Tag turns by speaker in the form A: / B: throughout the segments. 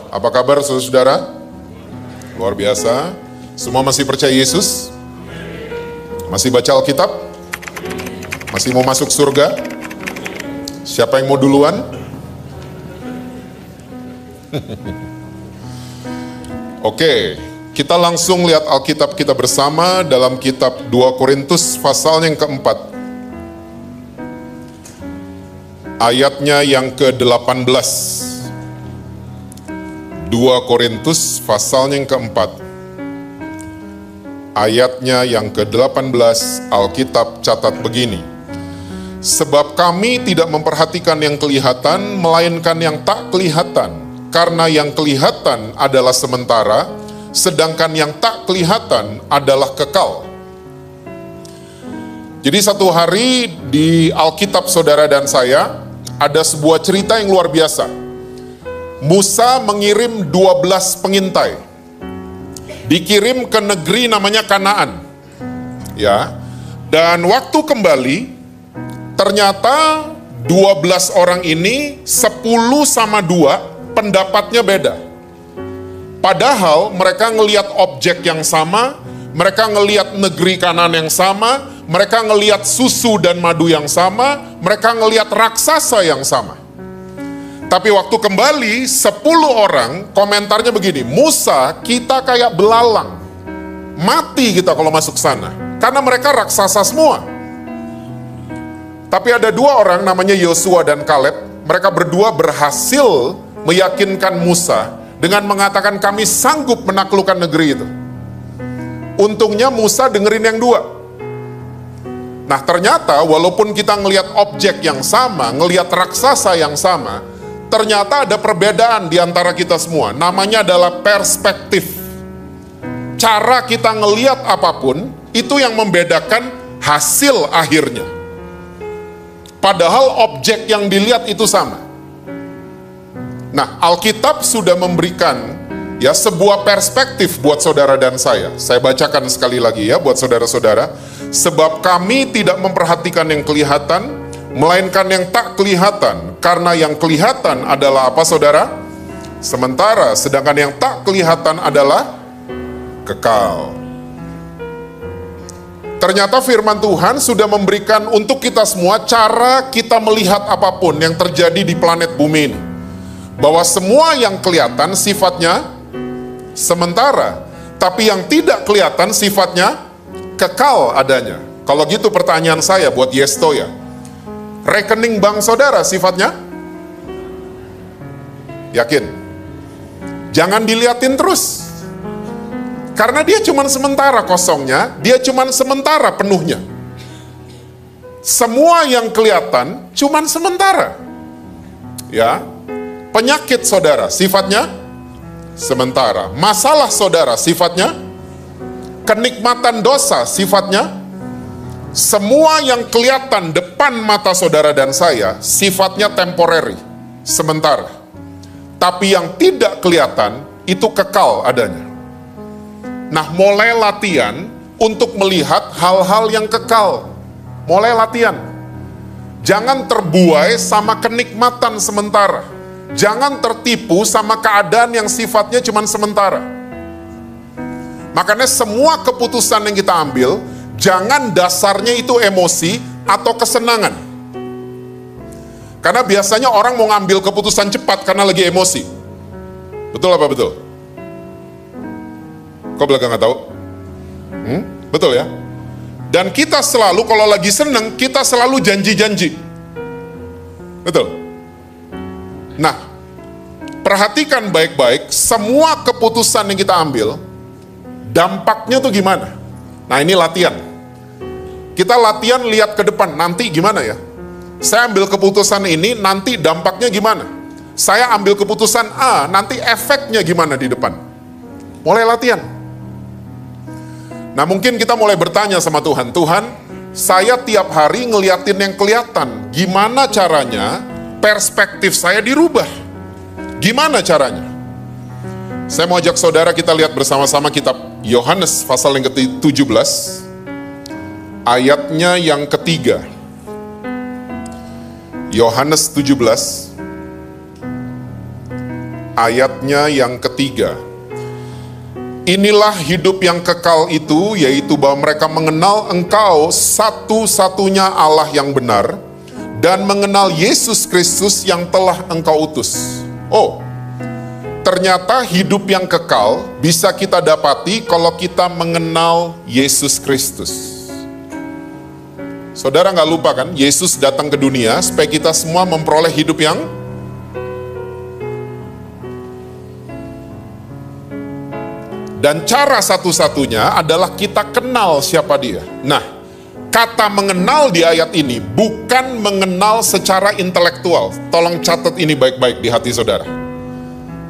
A: Apa kabar saudara-saudara? Luar biasa. Semua masih percaya Yesus? Masih baca Alkitab? Masih mau masuk surga? Siapa yang mau duluan? Oke, kita langsung lihat Alkitab kita bersama dalam kitab 2 Korintus pasal yang keempat. Ayatnya yang ke-18. 2 Korintus pasal yang keempat. Ayatnya yang ke-18, Alkitab catat begini. Sebab kami tidak memperhatikan yang kelihatan, melainkan yang tak kelihatan. Karena yang kelihatan adalah sementara, sedangkan yang tak kelihatan adalah kekal. Jadi satu hari di Alkitab saudara dan saya, ada sebuah cerita yang luar biasa. Musa mengirim 12 pengintai. Dikirim ke negeri namanya Kanaan. Ya. Dan waktu kembali, ternyata 12 orang ini 10 sama 2 pendapatnya beda. Padahal mereka ngelihat objek yang sama, mereka ngelihat negeri Kanaan yang sama, mereka ngelihat susu dan madu yang sama, mereka ngelihat raksasa yang sama. Tapi waktu kembali 10 orang komentarnya begini, Musa, kita kayak belalang. Mati kita kalau masuk sana. Karena mereka raksasa semua. Tapi ada 2 orang namanya Yosua dan Kaleb. Mereka berdua berhasil meyakinkan Musa dengan mengatakan kami sanggup menaklukkan negeri itu. Untungnya Musa dengerin yang 2. Nah ternyata walaupun kita ngelihat objek yang sama, ngelihat raksasa yang sama, ternyata ada perbedaan di antara kita semua. Namanya adalah perspektif. Cara kita ngelihat apapun, itu yang membedakan hasil akhirnya. Padahal objek yang dilihat itu sama. Nah, Alkitab sudah memberikan ya sebuah perspektif buat saudara dan saya. Saya bacakan sekali lagi ya buat saudara-saudara. Sebab kami tidak memperhatikan yang kelihatan, melainkan yang tak kelihatan, karena yang kelihatan adalah apa saudara? Sementara, sedangkan yang tak kelihatan adalah kekal. Ternyata firman Tuhan sudah memberikan untuk kita semua cara kita melihat apapun yang terjadi di planet bumi ini. Bahwa semua yang kelihatan sifatnya sementara, tapi yang tidak kelihatan sifatnya kekal adanya. Kalau gitu pertanyaan saya buat Yesto ya. Rekening bank saudara sifatnya? Yakin? Jangan diliatin terus. Karena dia cuma sementara kosongnya, dia cuma sementara penuhnya. Semua yang kelihatan cuma sementara. Ya. Penyakit saudara sifatnya sementara. Masalah saudara sifatnya, kenikmatan dosa sifatnya, semua yang kelihatan depan mata saudara dan saya sifatnya temporary, sementara. Tapi yang tidak kelihatan itu kekal adanya. Nah, mulai latihan untuk melihat hal-hal yang kekal. Mulai latihan. Jangan terbuai sama kenikmatan sementara. Jangan tertipu sama keadaan yang sifatnya cuma sementara. Makanya semua keputusan yang kita ambil, jangan dasarnya itu emosi atau kesenangan. Karena biasanya orang mau ngambil keputusan cepat karena lagi emosi. Betul apa betul? Kok belakang nggak tahu? Betul ya? Dan kita selalu kalau lagi seneng, kita selalu janji-janji. Betul? Nah, perhatikan baik-baik, semua keputusan yang kita ambil, dampaknya tuh gimana? Nah ini latihan. Kita latihan lihat ke depan, nanti gimana ya? Saya ambil keputusan ini, nanti dampaknya gimana? Saya ambil keputusan A, nanti efeknya gimana di depan? Mulai latihan. Nah mungkin kita mulai bertanya sama Tuhan, Tuhan, saya tiap hari ngeliatin yang kelihatan, gimana caranya perspektif saya dirubah? Gimana caranya? Saya mau ajak saudara kita lihat bersama-sama kitab Yohanes pasal yang ke-17, ayatnya yang ketiga. Yohanes 17, ayatnya yang ketiga. Inilah hidup yang kekal itu, yaitu bahwa mereka mengenal Engkau satu-satunya Allah yang benar, dan mengenal Yesus Kristus yang telah Engkau utus. Oh, ternyata hidup yang kekal bisa kita dapati kalau kita mengenal Yesus Kristus. Saudara nggak lupa kan, Yesus datang ke dunia supaya kita semua memperoleh hidup yang dan cara satu-satunya adalah kita kenal siapa dia. Nah, kata mengenal di ayat ini bukan mengenal secara intelektual. Tolong catat ini baik-baik di hati saudara.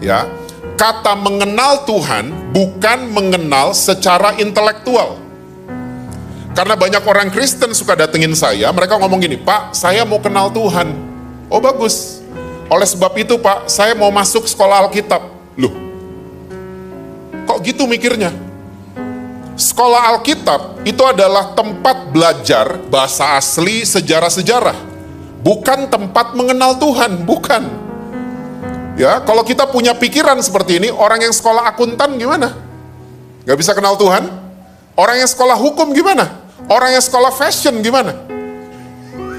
A: Ya, kata mengenal Tuhan bukan mengenal secara intelektual. Karena banyak orang Kristen suka datengin saya, mereka ngomong gini, Pak, saya mau kenal Tuhan. Oh bagus. Oleh sebab itu Pak, saya mau masuk sekolah Alkitab. Loh, kok gitu mikirnya? Sekolah Alkitab itu adalah tempat belajar bahasa asli, sejarah-sejarah. Bukan tempat mengenal Tuhan, bukan. Ya, kalau kita punya pikiran seperti ini, orang yang sekolah akuntan gimana? Gak bisa kenal Tuhan? Orang yang sekolah hukum gimana? Orang yang sekolah fashion gimana?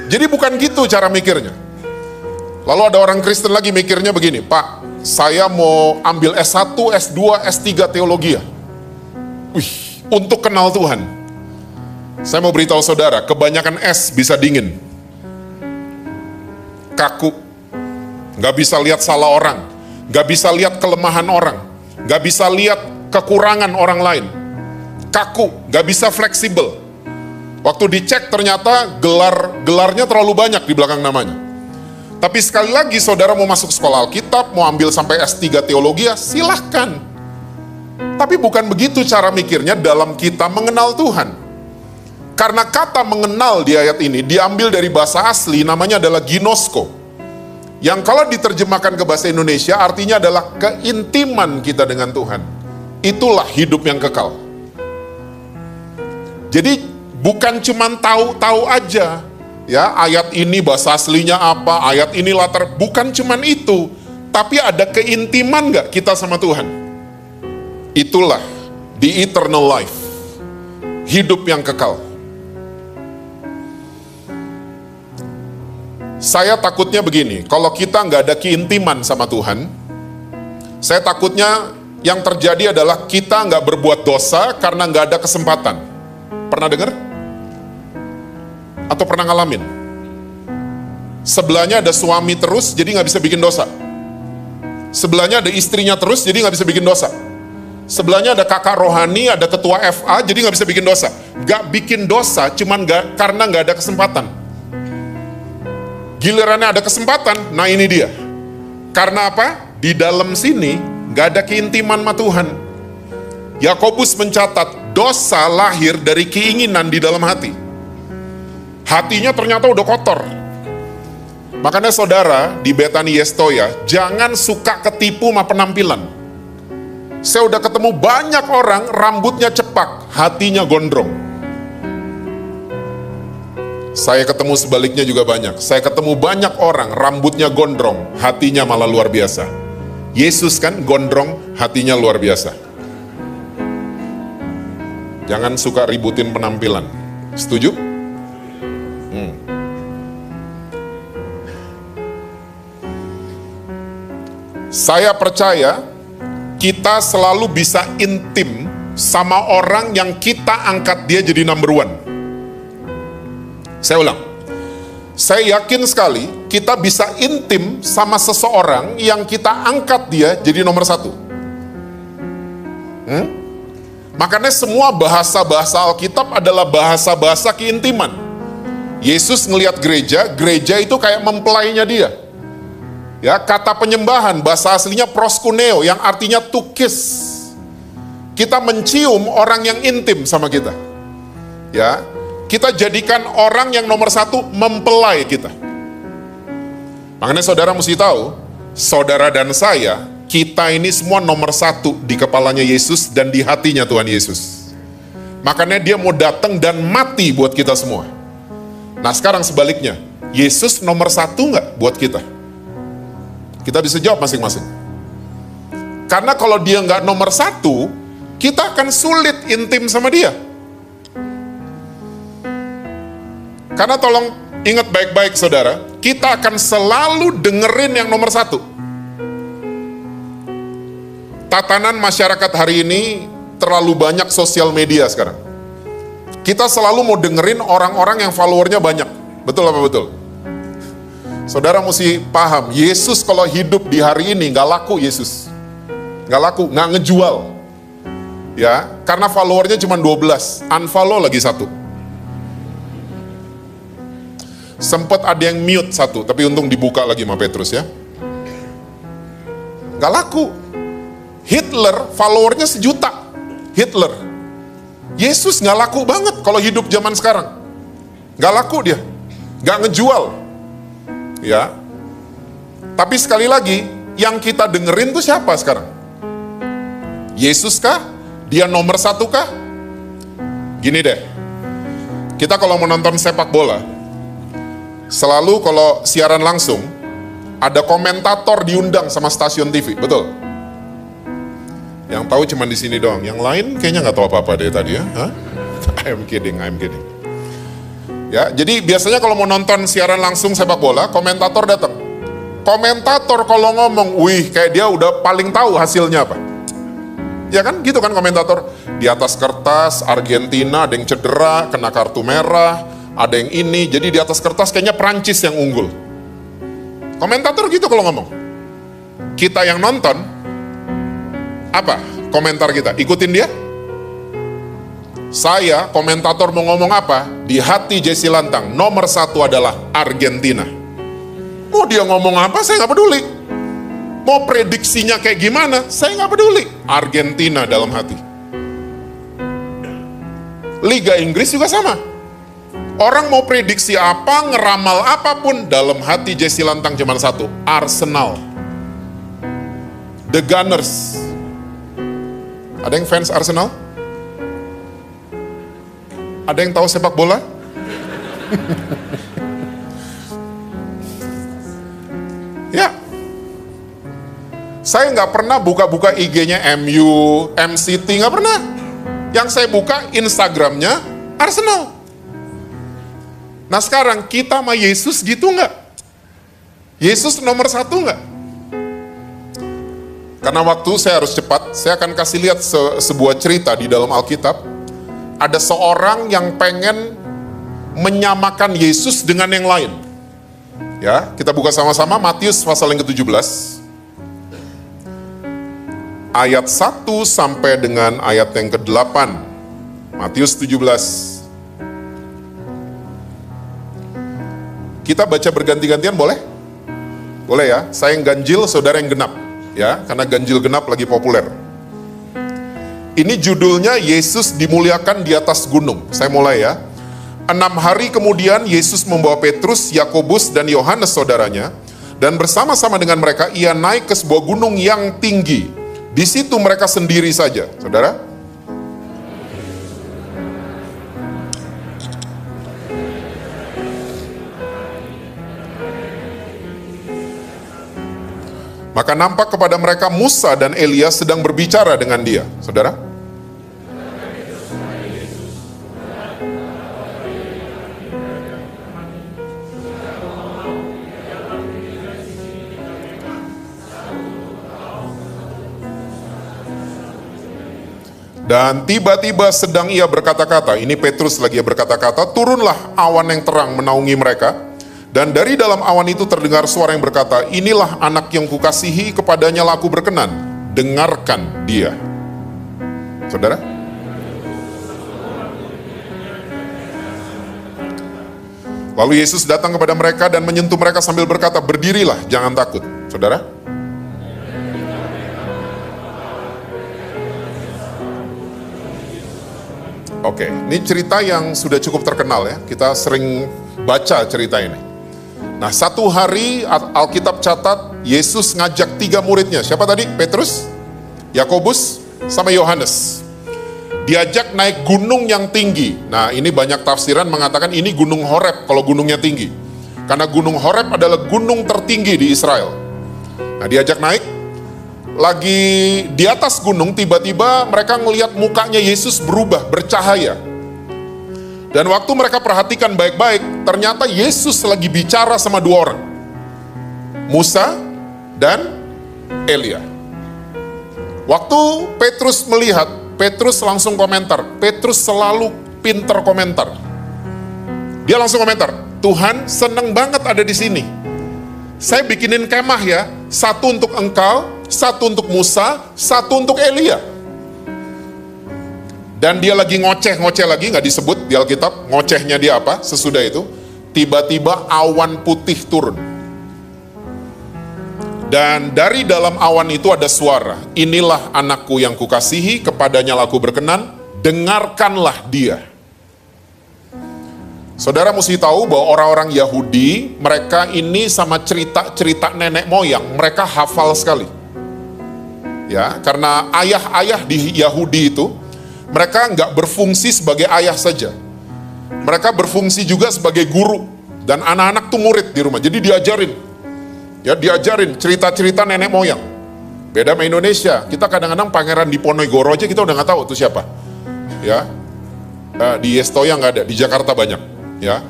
A: Jadi bukan gitu cara mikirnya. Lalu ada orang Kristen lagi mikirnya begini, Pak, saya mau ambil S1, S2, S3 teologi ya. Wih, untuk kenal Tuhan. Saya mau beritahu saudara, kebanyakan S bisa dingin. Kaku. Gak bisa lihat salah orang. Gak bisa lihat kelemahan orang. Gak bisa lihat kekurangan orang lain. Kaku, gak bisa fleksibel. Waktu dicek ternyata gelarnya terlalu banyak di belakang namanya. Tapi sekali lagi saudara mau masuk sekolah Alkitab, mau ambil sampai S3 teologi ya silahkan. Tapi bukan begitu cara mikirnya dalam kita mengenal Tuhan. Karena kata mengenal di ayat ini diambil dari bahasa asli namanya adalah ginosko. Yang kalau diterjemahkan ke bahasa Indonesia artinya adalah keintiman kita dengan Tuhan. Itulah hidup yang kekal. Jadi bukan cuman tahu-tahu aja. Ya, ayat ini bahasa aslinya apa, ayat ini latar, bukan cuman itu. Tapi ada keintiman gak kita sama Tuhan? Itulah the eternal life. Hidup yang kekal. Saya takutnya begini, kalau kita nggak ada keintiman sama Tuhan, saya takutnya yang terjadi adalah kita nggak berbuat dosa karena nggak ada kesempatan. Pernah dengar? Atau pernah ngalamin? Sebelahnya ada suami terus, jadi nggak bisa bikin dosa. Sebelahnya ada istrinya terus, jadi nggak bisa bikin dosa. Sebelahnya ada kakak rohani, ada ketua FA, jadi nggak bisa bikin dosa. Nggak bikin dosa, cuman karena nggak ada kesempatan. Gilirannya ada kesempatan, nah ini dia. Karena apa? Di dalam sini nggak ada keintiman sama Tuhan. Yakobus mencatat, dosa lahir dari keinginan di dalam hati. Hatinya ternyata udah kotor. Makanya saudara, di Betani Yestoya, jangan suka ketipu sama penampilan. Saya udah ketemu banyak orang, rambutnya cepak, hatinya gondrong. Saya ketemu sebaliknya juga banyak. Saya ketemu banyak orang, rambutnya gondrong, hatinya malah luar biasa. Yesus kan gondrong, hatinya luar biasa. Jangan suka ributin penampilan. Setuju? Saya percaya kita selalu bisa intim sama orang yang kita angkat dia jadi number one. Saya ulang. Saya yakin sekali kita bisa intim sama seseorang yang kita angkat dia jadi nomor satu. Makanya semua bahasa-bahasa Alkitab adalah bahasa-bahasa keintiman. Yesus ngelihat gereja, gereja itu kayak mempelainya dia. Ya, kata penyembahan bahasa aslinya proskuneo yang artinya to kiss. Kita mencium orang yang intim sama kita. Ya, kita jadikan orang yang nomor satu mempelai kita. Makanya saudara mesti tahu, saudara dan saya, kita ini semua nomor satu di kepalanya Yesus dan di hatinya Tuhan Yesus. Makanya dia mau datang dan mati buat kita semua. Nah sekarang sebaliknya, Yesus nomor satu nggak buat kita? Kita bisa jawab masing-masing. Karena kalau dia nggak nomor satu, kita akan sulit intim sama dia. Karena tolong ingat baik-baik saudara, kita akan selalu dengerin yang nomor satu. Tatanan masyarakat hari ini terlalu banyak sosial media sekarang. Kita selalu mau dengerin orang-orang yang followernya banyak. Betul apa betul? Saudara mesti paham, Yesus kalau hidup di hari ini nggak laku Yesus. Nggak laku, nggak ngejual. Ya, karena followernya cuma 12, unfollow lagi satu. Sempet ada yang mute satu, tapi untung dibuka lagi sama Petrus ya. Nggak laku. Hitler followernya 1 juta. Hitler. Yesus nggak laku banget kalau hidup zaman sekarang. Nggak laku dia. Nggak ngejual. Ya. Tapi sekali lagi, yang kita dengerin tuh siapa sekarang? Yesus kah? Dia nomor satu kah? Gini deh. Kita kalau menonton sepak bola, selalu kalau siaran langsung, ada komentator diundang sama stasiun TV, betul? Yang tahu cuma di sini doang, yang lain kayaknya nggak tahu apa-apa deh tadi ya. Hah? I'm kidding. Ya, jadi biasanya kalau mau nonton siaran langsung sepak bola, komentator datang. Komentator kalau ngomong, wih kayak dia udah paling tahu hasilnya apa. Ya kan, gitu kan komentator. Di atas kertas, Argentina ada yang cedera, kena kartu merah, ada yang ini, jadi di atas kertas kayaknya Prancis yang unggul. Komentator gitu kalau ngomong. Kita yang nonton, apa komentar kita? Ikutin dia? Saya, komentator mau ngomong apa? Di hati Jesse Lantang, nomor satu adalah Argentina. Mau dia ngomong apa, saya nggak peduli. Mau prediksinya kayak gimana, saya nggak peduli. Argentina dalam hati. Liga Inggris juga sama. Orang mau prediksi apa, ngeramal apapun, dalam hati Jesse Lantang cuma satu, Arsenal. The Gunners. Ada yang fans Arsenal? Ada yang tahu sepak bola? Ya. Saya nggak pernah buka-buka IG-nya MU, MCT, nggak pernah. Yang saya buka Instagram-nya Arsenal. Nah sekarang kita sama Yesus gitu nggak? Yesus nomor satu nggak? Karena waktu saya harus cepat, saya akan kasih lihat sebuah cerita di dalam Alkitab. Ada seorang yang pengen menyamakan Yesus dengan yang lain. Ya, kita buka sama-sama Matius pasal yang ke-17. Ayat 1 sampai dengan ayat yang ke-8. Matius 17. Kita baca berganti-gantian boleh? Boleh ya, saya yang ganjil, saudara yang genap. Ya, karena ganjil genap lagi populer. Ini judulnya Yesus dimuliakan di atas gunung. Saya mulai ya. 6 hari kemudian Yesus membawa Petrus, Yakobus, dan Yohanes saudaranya, dan bersama-sama dengan mereka ia naik ke sebuah gunung yang tinggi. Di situ mereka sendiri saja. Saudara? Maka nampak kepada mereka Musa dan Elia sedang berbicara dengan dia. Saudara? Dan tiba-tiba sedang ia berkata-kata, ini Petrus lagi berkata-kata, turunlah awan yang terang menaungi mereka. Dan dari dalam awan itu terdengar suara yang berkata, inilah anak yang kukasihi, kepadanya lah aku berkenan, dengarkan dia. Saudara? Lalu Yesus datang kepada mereka dan menyentuh mereka sambil berkata, berdirilah, jangan takut. Saudara? Oke, ini cerita yang sudah cukup terkenal ya. Kita sering baca cerita ini. Nah, satu hari Alkitab catat Yesus ngajak 3 muridnya. Siapa tadi? Petrus, Yakobus, sama Yohanes. Diajak naik gunung yang tinggi. Nah, ini banyak tafsiran mengatakan ini gunung Horeb kalau gunungnya tinggi. Karena gunung Horeb adalah gunung tertinggi di Israel. Nah, diajak naik. lagi di atas gunung, tiba-tiba mereka ngelihat mukanya Yesus berubah, bercahaya. Dan waktu mereka perhatikan baik-baik, ternyata Yesus lagi bicara sama dua orang, Musa dan Elia. Waktu Petrus melihat, Petrus langsung komentar. Petrus selalu pinter komentar. Dia langsung komentar, Tuhan seneng banget ada di sini. Saya bikinin kemah ya, satu untuk engkau, satu untuk Musa, satu untuk Elia. Dan dia lagi ngoceh lagi, nggak disebut di Alkitab, ngocehnya dia apa sesudah itu. Tiba-tiba awan putih turun. Dan dari dalam awan itu ada suara, inilah anakku yang kukasihi, kepadanya aku berkenan, dengarkanlah dia. Saudara mesti tahu bahwa orang-orang Yahudi, mereka ini sama cerita-cerita nenek moyang, mereka hafal sekali. Ya, karena ayah-ayah di Yahudi itu, mereka nggak berfungsi sebagai ayah saja. Mereka berfungsi juga sebagai guru. Dan anak-anak tuh murid di rumah. Jadi diajarin. Ya, diajarin cerita-cerita nenek moyang. Beda sama Indonesia. Kita kadang-kadang Pangeran Diponegoro aja kita udah nggak tahu itu siapa. Ya, di Yestoya nggak ada. Di Jakarta banyak. Ya,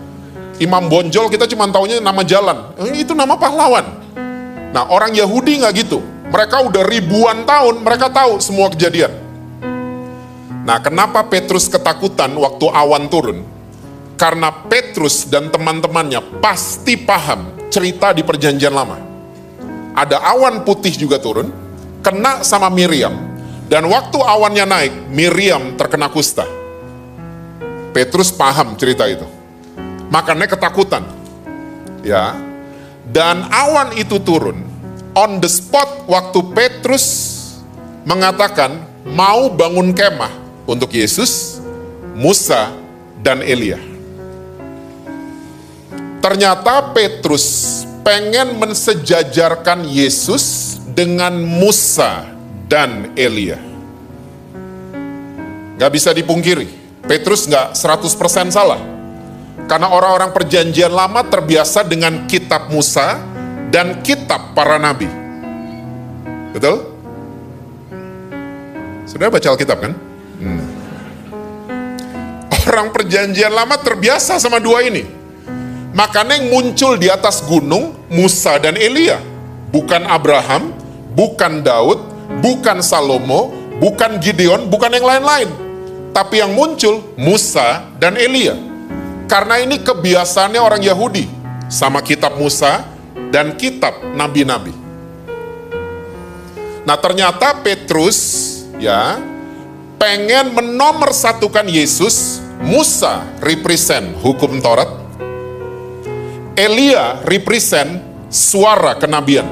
A: Imam Bonjol kita cuma taunya nama jalan. Itu nama pahlawan. Nah, orang Yahudi nggak gitu. Mereka udah ribuan tahun, mereka tahu semua kejadian. Nah, kenapa Petrus ketakutan waktu awan turun? Karena Petrus dan teman-temannya pasti paham cerita di Perjanjian Lama. Ada awan putih juga turun, kena sama Miriam. Dan waktu awannya naik, Miriam terkena kusta. Petrus paham cerita itu. Makanya ketakutan. Ya. Dan awan itu turun. On the spot waktu Petrus mengatakan mau bangun kemah untuk Yesus, Musa, dan Elia. Ternyata Petrus pengen mensejajarkan Yesus dengan Musa dan Elia. Gak bisa dipungkiri, Petrus gak 100% salah. Karena orang-orang Perjanjian Lama terbiasa dengan kitab Musa dan kitab para nabi. Betul? Sudah baca Alkitab kan? Orang Perjanjian Lama terbiasa sama dua ini. Makanya yang muncul di atas gunung Musa dan Elia, bukan Abraham, bukan Daud, bukan Salomo, bukan Gideon, bukan yang lain-lain. Tapi yang muncul Musa dan Elia. Karena ini kebiasaannya orang Yahudi sama kitab Musa dan kitab nabi-nabi. Nah, ternyata Petrus ya pengen menomorsatukan Yesus. Musa represent hukum Taurat, Elia represent suara kenabian.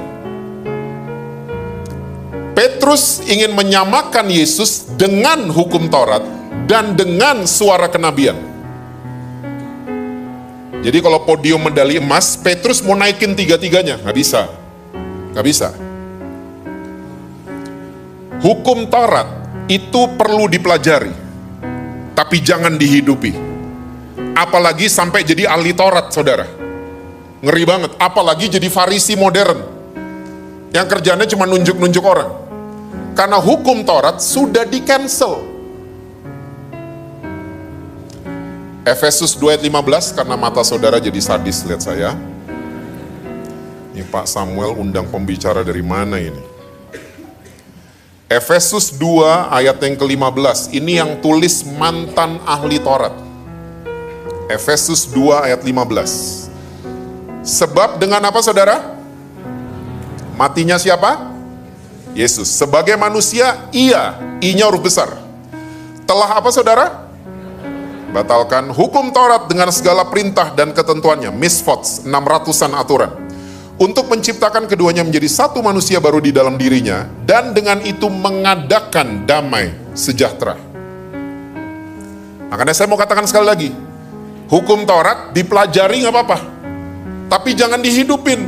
A: Petrus ingin menyamakan Yesus dengan hukum Taurat dan dengan suara kenabian. Jadi kalau podium medali emas, Petrus mau naikin tiga-tiganya, nggak bisa. Nggak bisa. Hukum Taurat itu perlu dipelajari, tapi jangan dihidupi. Apalagi sampai jadi ahli Taurat, saudara. Ngeri banget, apalagi jadi Farisi modern. Yang kerjanya cuma nunjuk-nunjuk orang. Karena hukum Taurat sudah di-cancel. Efesus 2 ayat 15, karena mata saudara jadi sadis, lihat saya. Ini Pak Samuel undang pembicara dari mana ini? Efesus 2 ayat yang ke-15, ini yang tulis mantan ahli Taurat. Efesus 2 ayat 15. Sebab dengan apa saudara? Matinya siapa? Yesus. Sebagai manusia, I-nya huruf besar. Telah apa saudara? Batalkan hukum Taurat dengan segala perintah dan ketentuannya. Misvots, 600-an aturan. Untuk menciptakan keduanya menjadi satu manusia baru di dalam dirinya, dan dengan itu mengadakan damai sejahtera. Makanya saya mau katakan sekali lagi, hukum Taurat dipelajari nggak apa-apa, tapi jangan dihidupin.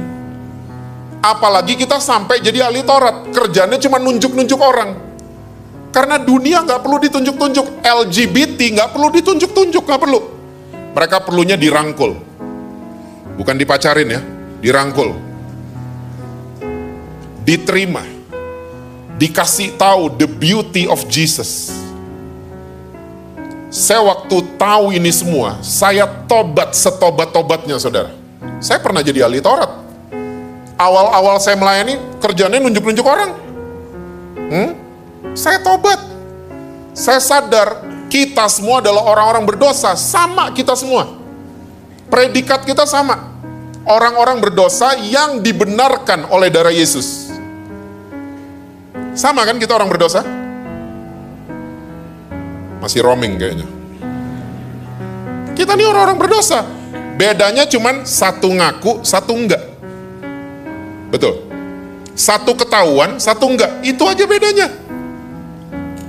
A: Apalagi kita sampai jadi ahli Taurat, kerjanya cuma nunjuk-nunjuk orang. Karena dunia nggak perlu ditunjuk-tunjuk, LGBT nggak perlu ditunjuk-tunjuk, nggak perlu. Mereka perlunya dirangkul, bukan dipacarin ya, dirangkul, diterima. dikasih tahu the beauty of Jesus. Saya waktu tahu ini semua, saya tobat setobat-tobatnya, saudara. Saya pernah jadi ahli Taurat. Awal-awal saya melayani, kerjanya nunjuk-nunjuk orang. Saya tobat. Saya sadar, kita semua adalah orang-orang berdosa. Sama kita semua. Predikat kita sama. Orang-orang berdosa yang dibenarkan oleh darah Yesus. Sama kan kita orang berdosa? Masih roaming kayaknya. Kita ini orang-orang berdosa. Bedanya cuman satu ngaku, satu enggak. Betul. Satu ketahuan, satu enggak. Itu aja bedanya.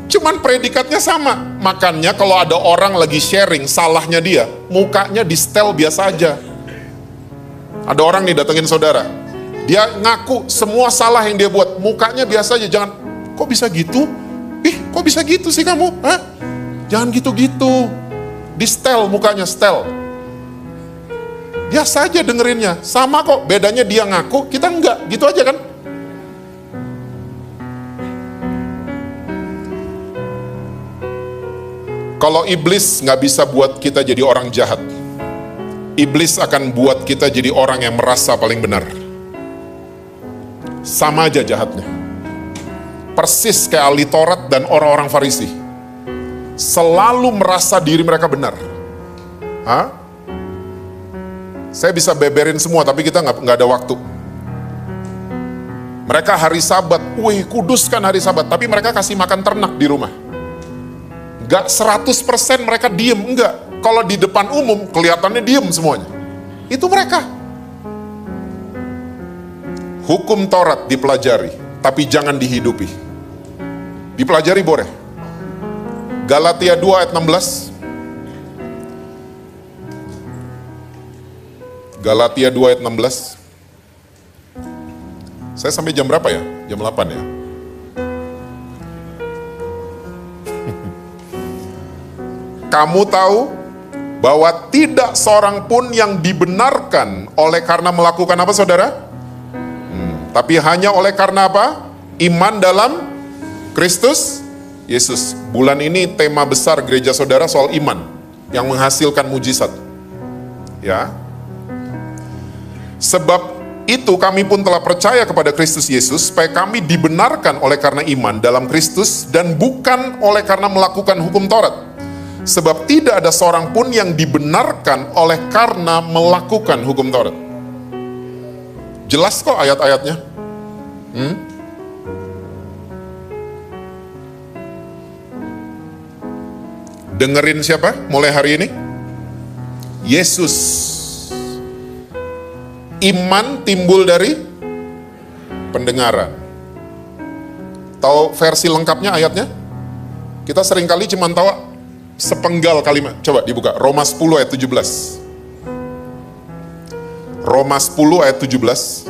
A: Cuman predikatnya sama. Makanya kalau ada orang lagi sharing salahnya dia, mukanya di setel biasa aja. Ada orang nih datengin saudara. Dia ngaku semua salah yang dia buat. Mukanya biasa aja. Jangan, kok bisa gitu? Kok bisa gitu sih kamu? Hah? Jangan gitu-gitu. Di setel mukanya, setel. Biasa aja dengerinnya. Sama kok, bedanya dia ngaku, kita enggak. Gitu aja kan? Kalau iblis nggak bisa buat kita jadi orang jahat. Iblis akan buat kita jadi orang yang merasa paling benar. Sama aja jahatnya. Persis kayak ahli Taurat dan orang-orang Farisi. Selalu merasa diri mereka benar. Saya bisa beberin semua, tapi kita nggak ada waktu. Mereka hari Sabat, kuduskan hari Sabat, tapi mereka kasih makan ternak di rumah. Nggak 100% mereka diem, enggak. Kalau di depan umum, kelihatannya diem semuanya. Itu mereka. Hukum Taurat dipelajari, tapi jangan dihidupi. Dipelajari boleh. Galatia 2 ayat 16. Galatia 2 ayat 16. Saya sampai jam berapa ya? Jam 8 ya? Kamu tahu bahwa tidak seorang pun yang dibenarkan oleh karena melakukan apa, saudara? Tapi hanya oleh karena apa? Iman dalam Kristus Yesus. Bulan ini tema besar gereja saudara soal iman yang menghasilkan mujizat. Ya. Sebab itu kami pun telah percaya kepada Kristus Yesus supaya kami dibenarkan oleh karena iman dalam Kristus dan bukan oleh karena melakukan hukum Taurat. Sebab tidak ada seorang pun yang dibenarkan oleh karena melakukan hukum Taurat. Jelas kok ayat-ayatnya. Dengerin siapa mulai hari ini? Yesus. Iman timbul dari pendengaran. Tahu versi lengkapnya ayatnya? Kita seringkali cuma tahu sepenggal kalimat. Coba dibuka, Roma 10 ayat 17. Roma 10 ayat 17.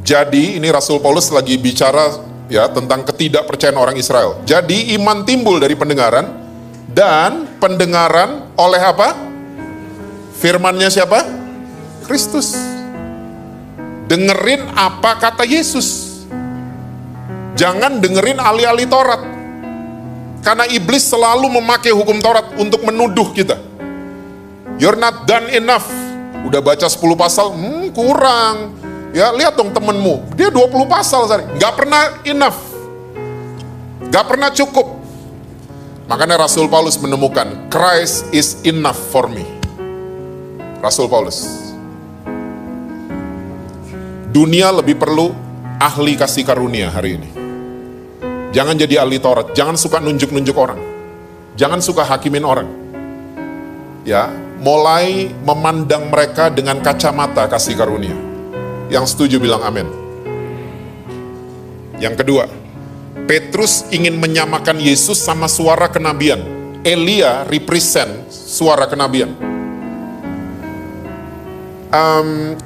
A: Jadi, ini Rasul Paulus lagi bicara ya tentang ketidakpercayaan orang Israel. Jadi, iman timbul dari pendengaran, dan pendengaran oleh apa? Firman-Nya siapa? Kristus. Dengerin apa kata Yesus. Jangan dengerin ahli-ahli Taurat. Karena iblis selalu memakai hukum Taurat untuk menuduh kita. You're not done enough. Udah baca 10 pasal, kurang. Ya, lihat dong temenmu, dia 20 pasal sehari. Gak pernah enough. Gak pernah cukup. Makanya Rasul Paulus menemukan, Christ is enough for me. Rasul Paulus. Dunia lebih perlu ahli kasih karunia hari ini. Jangan jadi ahli Taurat, jangan suka nunjuk-nunjuk orang. Jangan suka hakimin orang. Ya, mulai memandang mereka dengan kacamata kasih karunia. Yang setuju bilang amin. Yang kedua, Petrus ingin menyamakan Yesus sama suara kenabian. Elia represent suara kenabian.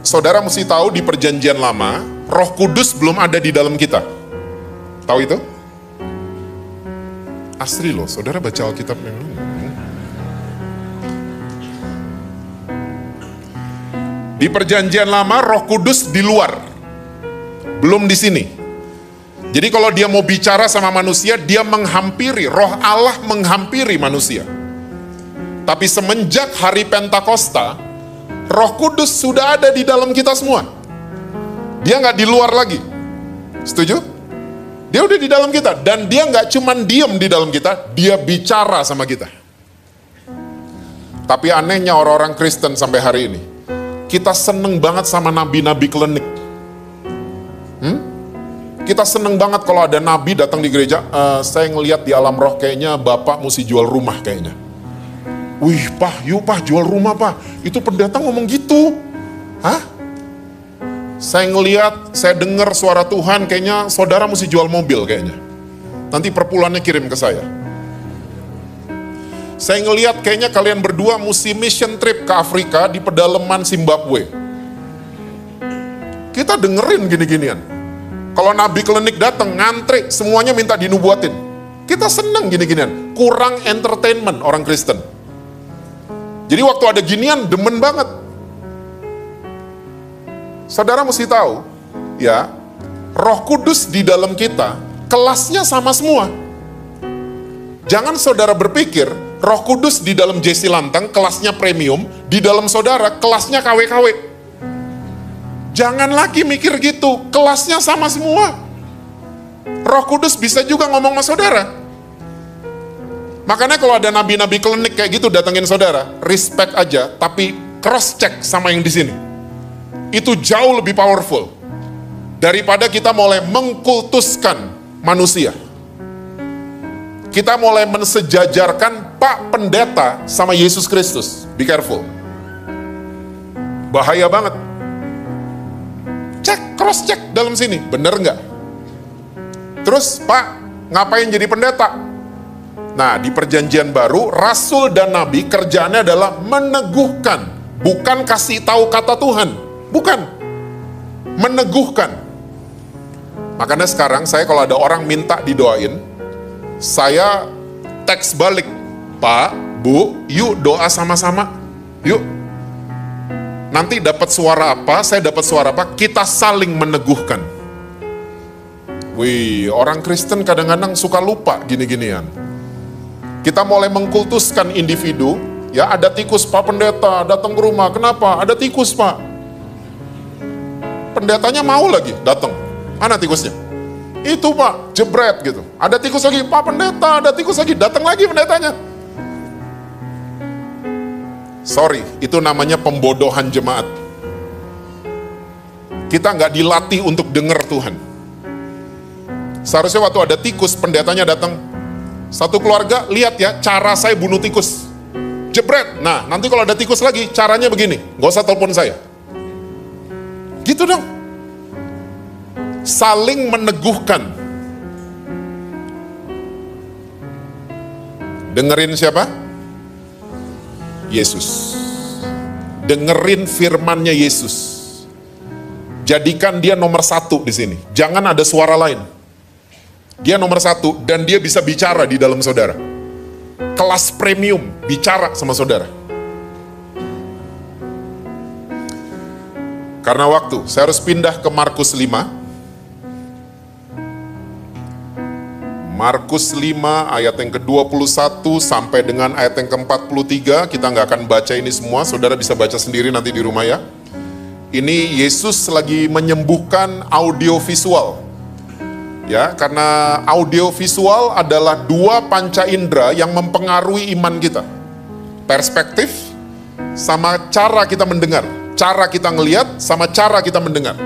A: Saudara mesti tahu di perjanjian lama, Roh Kudus belum ada di dalam kita. Tahu itu? Asli loh, saudara baca Alkitab memang. Di perjanjian lama Roh Kudus di luar, belum di sini. Jadi kalau dia mau bicara sama manusia, dia menghampiri, roh Allah menghampiri manusia. Tapi semenjak hari Pentakosta, Roh Kudus sudah ada di dalam kita semua. Dia nggak di luar lagi. Setuju? Dia udah di dalam kita. Dan dia nggak cuman diem di dalam kita, dia bicara sama kita. Tapi anehnya orang-orang Kristen sampai hari ini, kita seneng banget sama nabi-nabi klinik. Kita seneng banget kalau ada nabi datang di gereja, saya ngelihat di alam roh kayaknya Bapak mesti jual rumah kayaknya. Wih Pak, yuk Pak jual rumah Pak. Itu pendeta ngomong gitu. Hah? Saya ngelihat, saya dengar suara Tuhan, kayaknya saudara mesti jual mobil kayaknya. Nanti perpulangnya kirim ke saya. Saya ngelihat kayaknya kalian berdua mesti mission trip ke Afrika di pedalaman Zimbabwe. Kita dengerin gini-ginian. Kalau nabi klinik datang, ngantri, semuanya minta dinubuatin. Kita seneng gini-ginian. Kurang entertainment orang Kristen. Jadi waktu ada ginian, demen banget. Saudara mesti tahu, ya, Roh Kudus di dalam kita, kelasnya sama semua. Jangan saudara berpikir, Roh Kudus di dalam Jesse Lantang, kelasnya premium, di dalam saudara, kelasnya KW-KW. Jangan lagi mikir gitu, kelasnya sama semua. Roh Kudus bisa juga ngomong sama saudara. Makanya kalau ada nabi-nabi klinik kayak gitu datengin saudara, respect aja, tapi cross check sama yang di sini. Itu jauh lebih powerful daripada kita mulai mengkultuskan manusia. Kita mulai mensejajarkan Pak Pendeta sama Yesus Kristus. Be careful. Bahaya banget. Cek, cross check dalam sini, bener nggak? Terus Pak, ngapain jadi pendeta? Nah, di perjanjian baru, Rasul dan Nabi kerjaannya adalah meneguhkan, bukan kasih tahu kata Tuhan, bukan, meneguhkan. Makanya sekarang saya kalau ada orang minta didoain, saya teks balik, Pak, Bu, yuk doa sama-sama, yuk. Nanti dapat suara apa, saya dapat suara apa, kita saling meneguhkan. Wih, orang Kristen kadang-kadang suka lupa gini-ginian. Kita mulai mengkultuskan individu, ya ada tikus Pak Pendeta, datang ke rumah, kenapa? Ada tikus Pak. Pendetanya mau lagi datang, mana tikusnya? Itu Pak, jebret gitu. Ada tikus lagi, Pak Pendeta, ada tikus lagi, datang lagi pendetanya. Sorry, itu namanya pembodohan jemaat. Kita nggak dilatih untuk dengar Tuhan. Seharusnya waktu ada tikus, pendetanya datang, satu keluarga, lihat ya, cara saya bunuh tikus. Jebret, nah nanti kalau ada tikus lagi, caranya begini, nggak usah telepon saya. Gitu dong. Saling meneguhkan. Dengerin siapa? Yesus. Dengerin firmannya Yesus. Jadikan dia nomor satu di sini. Jangan ada suara lain. Dia nomor satu dan dia bisa bicara di dalam saudara. Kelas premium, bicara sama saudara. Karena waktu, saya harus pindah ke Markus 5. Markus 5 ayat yang ke-21 sampai dengan ayat yang ke-43, kita nggak akan baca ini semua, saudara bisa baca sendiri nanti di rumah ya. Ini Yesus lagi menyembuhkan audiovisual. Ya, karena audiovisual adalah dua panca indera yang mempengaruhi iman kita. Perspektif sama cara kita mendengar, cara kita ngelihat sama cara kita mendengar.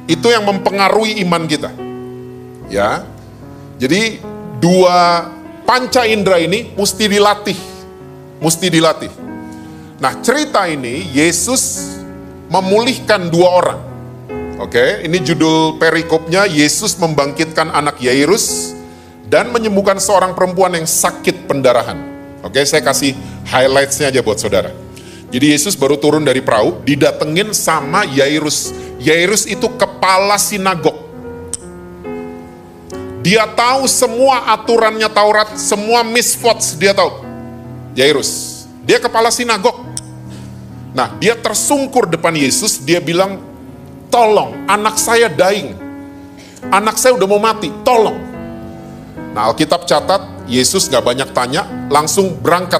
A: Itu yang mempengaruhi iman kita. Ya. Jadi dua panca indera ini mesti dilatih. Mesti dilatih. Nah, cerita ini Yesus memulihkan dua orang. Oke, ini judul perikopnya, Yesus membangkitkan anak Yairus dan menyembuhkan seorang perempuan yang sakit pendarahan. Oke, saya kasih highlights-nya aja buat saudara. Jadi Yesus baru turun dari perahu, didatengin sama Yairus. Yairus itu kepala sinagog. Dia tahu semua aturannya Taurat, semua misvots dia tahu. Yairus, dia kepala sinagog. Nah, dia tersungkur depan Yesus, dia bilang, tolong, anak saya dying. anak saya udah mau mati, tolong. Nah, Alkitab catat, Yesus gak banyak tanya, langsung berangkat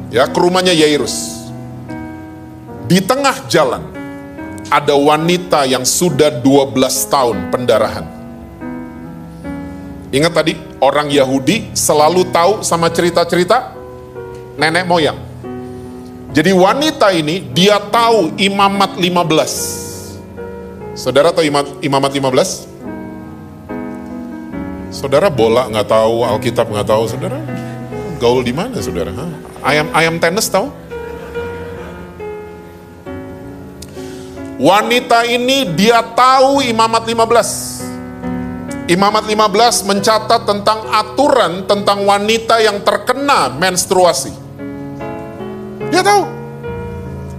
A: ya ke rumahnya Yairus. Di tengah jalan, ada wanita yang sudah 12 tahun pendarahan. Ingat tadi, orang Yahudi selalu tahu sama cerita-cerita nenek moyang. Jadi wanita ini, dia tahu Imamat 15. Saudara tahu Imamat 15? Saudara bola nggak tahu, Alkitab nggak tahu, saudara gaul di mana, saudara? Hah? Ayam tenis tahu? Wanita ini dia tahu Imamat 15. Imamat 15 mencatat tentang aturan tentang wanita yang terkena menstruasi. Dia tahu.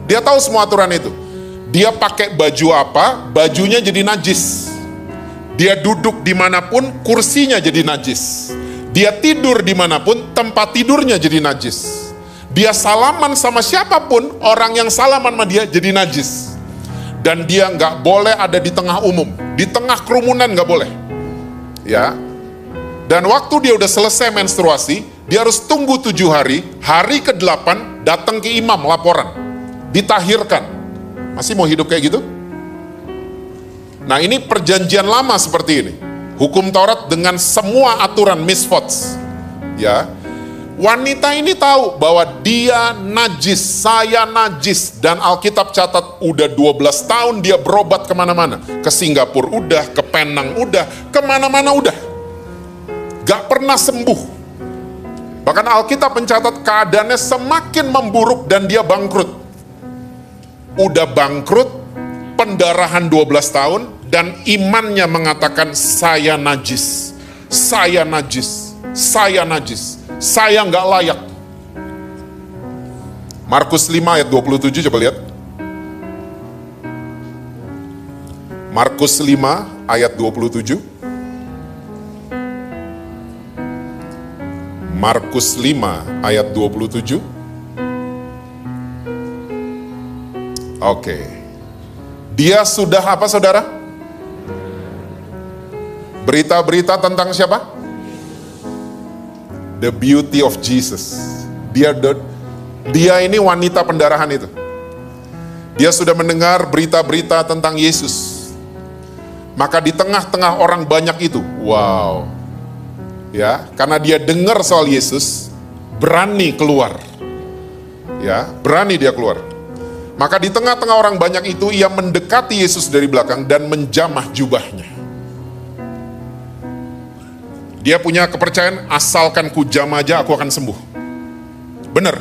A: Dia tahu semua aturan itu. Dia pakai baju apa, bajunya jadi najis. Dia duduk dimanapun, kursinya jadi najis. Dia tidur dimanapun, tempat tidurnya jadi najis. Dia salaman sama siapapun, orang yang salaman sama dia jadi najis. Dan dia nggak boleh ada di tengah umum, di tengah kerumunan nggak boleh. Ya. Dan waktu dia udah selesai menstruasi, dia harus tunggu 7 hari, hari ke-8 datang ke imam laporan, ditahirkan. Masih mau hidup kayak gitu? Nah, ini perjanjian lama seperti ini. Hukum Taurat dengan semua aturan misvots. Ya. Wanita ini tahu bahwa dia najis, saya najis. Dan Alkitab catat udah 12 tahun dia berobat kemana-mana. Ke Singapura udah, ke Penang udah, kemana-mana udah. Gak pernah sembuh. Bahkan Alkitab mencatat keadaannya semakin memburuk dan dia bangkrut. Udah bangkrut, pendarahan 12 tahun, dan imannya mengatakan saya najis, saya najis, saya najis, saya nggak layak. Markus 5 ayat 27, coba lihat. Markus 5 ayat 27. Markus 5 ayat 27. Oke. Dia sudah apa, saudara? Berita-berita tentang siapa? The beauty of Jesus. Dia ini wanita pendarahan itu. Dia sudah mendengar berita-berita tentang Yesus. Maka di tengah-tengah orang banyak itu, wow. Ya, karena dia dengar soal Yesus, berani keluar. Ya, berani dia keluar. Maka di tengah-tengah orang banyak itu, ia mendekati Yesus dari belakang dan menjamah jubahnya. Dia punya kepercayaan, asalkan ku jamah aja aku akan sembuh. Benar.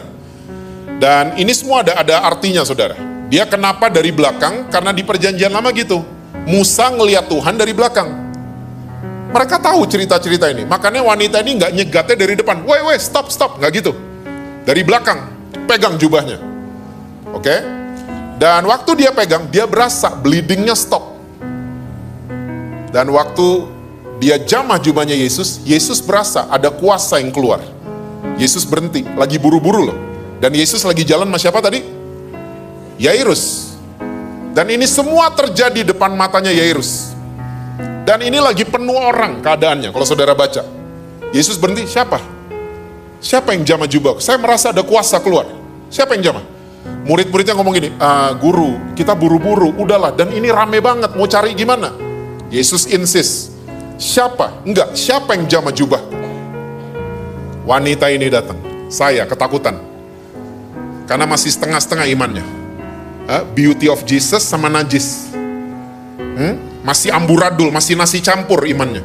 A: Dan ini semua ada artinya, saudara. Dia kenapa dari belakang? Karena di perjanjian lama gitu. Musa ngelihat Tuhan dari belakang. Mereka tahu cerita-cerita ini. Makanya wanita ini nggak nyegatnya dari depan. Woi, stop, nggak gitu. Dari belakang, pegang jubahnya. Oke? Dan waktu dia pegang, dia berasa bleedingnya stop. Dan waktu dia jamah jubahnya Yesus, Yesus berasa ada kuasa yang keluar. Yesus berhenti, lagi buru-buru loh. Dan Yesus lagi jalan sama siapa tadi? Yairus. Dan ini semua terjadi depan matanya Yairus. Dan ini lagi penuh orang keadaannya, kalau saudara baca. Yesus berhenti, siapa? Siapa yang jamah jubah? Saya merasa ada kuasa keluar. Siapa yang jamah? Murid-muridnya ngomong gini, guru, kita buru-buru, udahlah. Dan ini rame banget, mau cari gimana? Yesus insist. Siapa? Enggak, siapa yang jamah jubah? Wanita ini datang. Saya ketakutan. Karena masih setengah-setengah imannya. Beauty of Jesus sama najis. Masih amburadul, masih nasi campur imannya.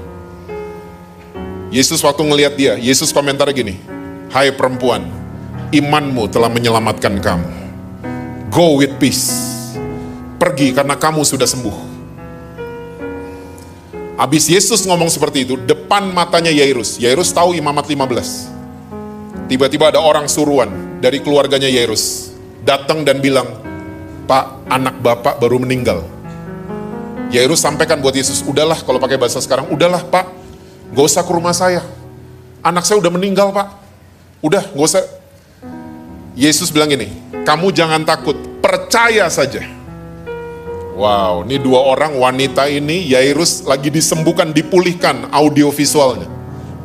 A: Yesus waktu ngelihat dia, Yesus komentar gini, hai perempuan, imanmu telah menyelamatkan kamu. Go with peace. Pergi karena kamu sudah sembuh. Habis Yesus ngomong seperti itu, depan matanya Yairus. Yairus tahu Imamat 15. Tiba-tiba ada orang suruhan dari keluarganya Yairus. Datang dan bilang, Pak, anak bapak baru meninggal. Yairus sampaikan buat Yesus, udahlah kalau pakai bahasa sekarang, udahlah Pak, gak usah ke rumah saya. Anak saya udah meninggal Pak. Udah, gak usah. Yesus bilang gini, kamu jangan takut, percaya saja. Wow, ini 2 orang wanita ini, Yairus lagi disembuhkan, dipulihkan audio visualnya.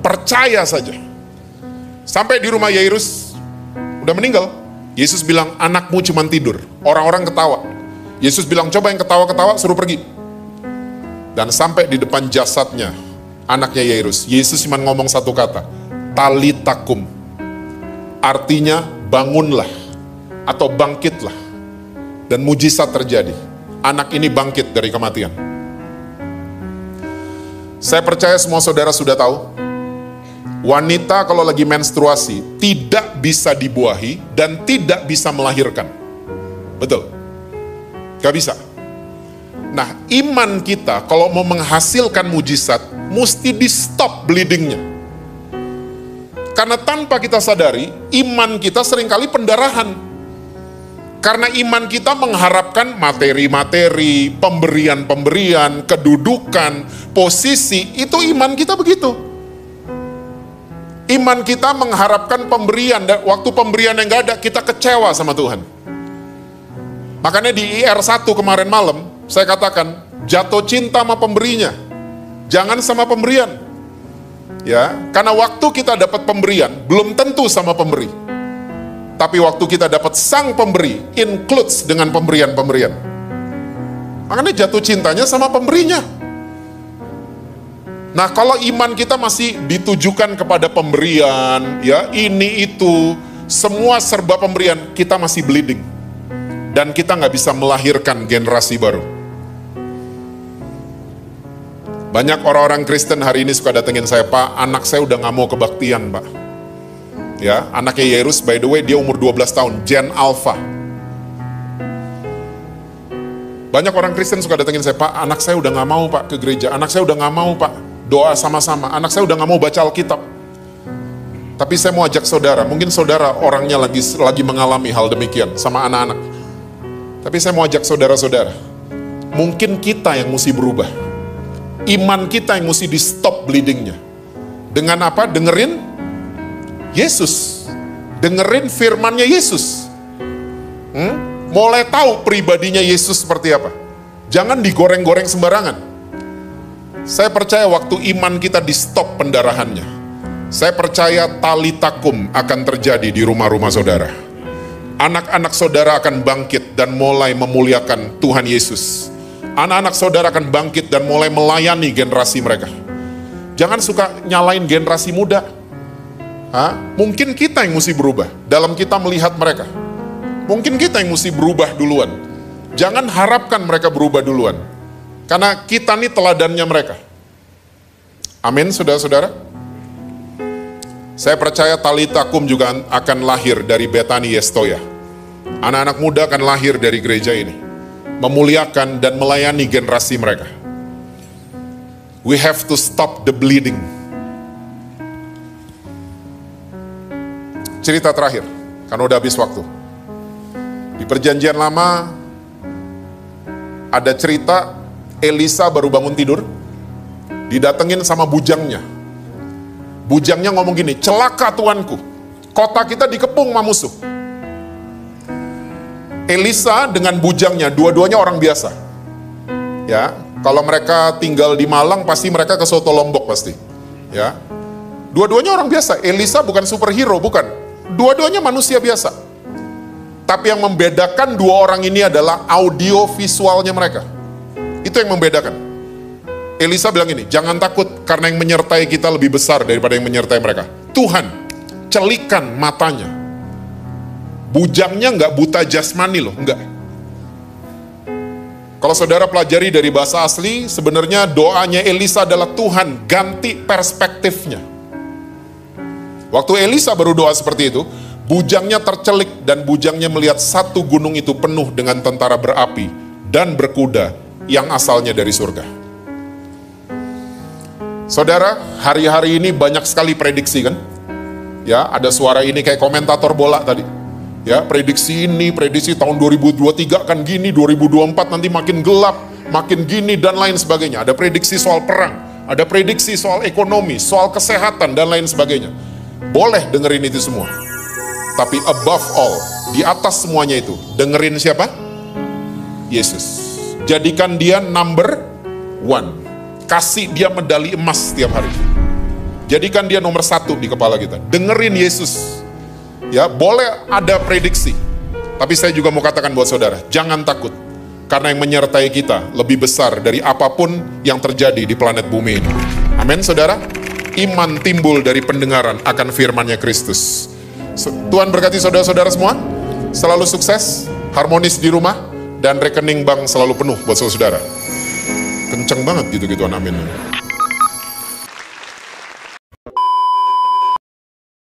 A: Percaya saja. Sampai di rumah Yairus, udah meninggal. Yesus bilang, anakmu cuma tidur. Orang-orang ketawa. Yesus bilang, coba yang ketawa-ketawa suruh pergi. Dan sampai di depan jasadnya, anaknya Yairus, Yesus cuma ngomong satu kata, talitakum. Artinya, bangunlah, atau bangkitlah. Dan mujizat terjadi. Anak ini bangkit dari kematian. Saya percaya semua saudara sudah tahu, wanita kalau lagi menstruasi tidak bisa dibuahi dan tidak bisa melahirkan. Betul? Gak bisa. Nah, iman kita kalau mau menghasilkan mujizat, mesti di stop bleedingnya. Karena tanpa kita sadari, iman kita seringkali pendarahan. Karena iman kita mengharapkan materi-materi, pemberian-pemberian, kedudukan, posisi, itu iman kita begitu. Iman kita mengharapkan pemberian, dan waktu pemberian yang gak ada, kita kecewa sama Tuhan. Makanya di IR1 kemarin malam, saya katakan, jatuh cinta sama pemberinya, jangan sama pemberian. Ya, karena waktu kita dapat pemberian, belum tentu sama pemberi. Tapi waktu kita dapat sang pemberi, includes dengan pemberian-pemberian. Makanya jatuh cintanya sama pemberinya. Nah, kalau iman kita masih ditujukan kepada pemberian, ya ini itu, semua serba pemberian, kita masih bleeding. Dan kita nggak bisa melahirkan generasi baru. Banyak orang-orang Kristen hari ini suka datengin saya, Pak, anak saya udah nggak mau kebaktian, Pak. Ya, anaknya Yairus, by the way, dia umur 12 tahun, Gen Alpha. Banyak orang Kristen suka datengin saya, Pak, anak saya udah gak mau, Pak, ke gereja. Anak saya udah gak mau, Pak, doa sama-sama. Anak saya udah gak mau baca Alkitab. Tapi saya mau ajak saudara, mungkin saudara orangnya lagi mengalami hal demikian sama anak-anak. Tapi saya mau ajak saudara-saudara, mungkin kita yang mesti berubah. Iman kita yang mesti di stop bleedingnya. Dengan apa? Dengerin Yesus, dengerin firmannya Yesus. Mulai tahu pribadinya Yesus seperti apa. Jangan digoreng-goreng sembarangan. Saya percaya waktu iman kita di stop pendarahannya, saya percaya talitakum akan terjadi di rumah-rumah saudara. Anak-anak saudara akan bangkit dan mulai memuliakan Tuhan Yesus. Anak-anak saudara akan bangkit dan mulai melayani generasi mereka. Jangan suka nyalain generasi muda. Mungkin kita yang mesti berubah dalam kita melihat mereka. Mungkin kita yang mesti berubah duluan. Jangan harapkan mereka berubah duluan, karena kita nih teladannya mereka. Amin, saudara-saudara. Saya percaya talitakum juga akan lahir dari Betani Yestoya. Anak-anak muda akan lahir dari gereja ini, memuliakan dan melayani generasi mereka. We have to stop the bleeding. Cerita terakhir, karena udah habis waktu. Di perjanjian lama, ada cerita Elisa baru bangun tidur, didatengin sama bujangnya. Bujangnya ngomong gini, celaka tuanku, kota kita dikepung sama musuh. Elisa dengan bujangnya, dua-duanya orang biasa. Ya, kalau mereka tinggal di Malang, pasti mereka ke Soto Lombok pasti. Ya, dua-duanya orang biasa. Elisa bukan superhero, bukan. Dua-duanya manusia biasa. Tapi yang membedakan dua orang ini adalah audio visualnya mereka. Itu yang membedakan. Elisa bilang ini, jangan takut karena yang menyertai kita lebih besar daripada yang menyertai mereka. Tuhan, celikan matanya. Bujangnya nggak buta jasmani loh, enggak. Kalau saudara pelajari dari bahasa asli, sebenarnya doanya Elisa adalah Tuhan, ganti perspektifnya. Waktu Elisa baru doa seperti itu, bujangnya tercelik dan bujangnya melihat satu gunung itu penuh dengan tentara berapi dan berkuda yang asalnya dari surga. Saudara, hari-hari ini banyak sekali prediksi kan? Ya, ada suara ini kayak komentator bola tadi. Ya, prediksi ini, prediksi tahun 2023 kan gini, 2024 nanti makin gelap, makin gini dan lain sebagainya. Ada prediksi soal perang, ada prediksi soal ekonomi, soal kesehatan dan lain sebagainya. Boleh dengerin itu semua. Tapi above all, di atas semuanya itu, dengerin siapa? Yesus. Jadikan dia number one. Kasih dia medali emas setiap hari. Jadikan dia nomor 1 di kepala kita. Dengerin Yesus. Ya, boleh ada prediksi. Tapi saya juga mau katakan buat saudara, jangan takut. Karena yang menyertai kita lebih besar dari apapun yang terjadi di planet bumi ini. Amin, saudara. Iman timbul dari pendengaran akan firman-Nya Kristus. Tuhan berkati saudara-saudara semua. Selalu sukses, harmonis di rumah, dan rekening bank selalu penuh buat saudara. Kenceng banget gitu-gituan, amin.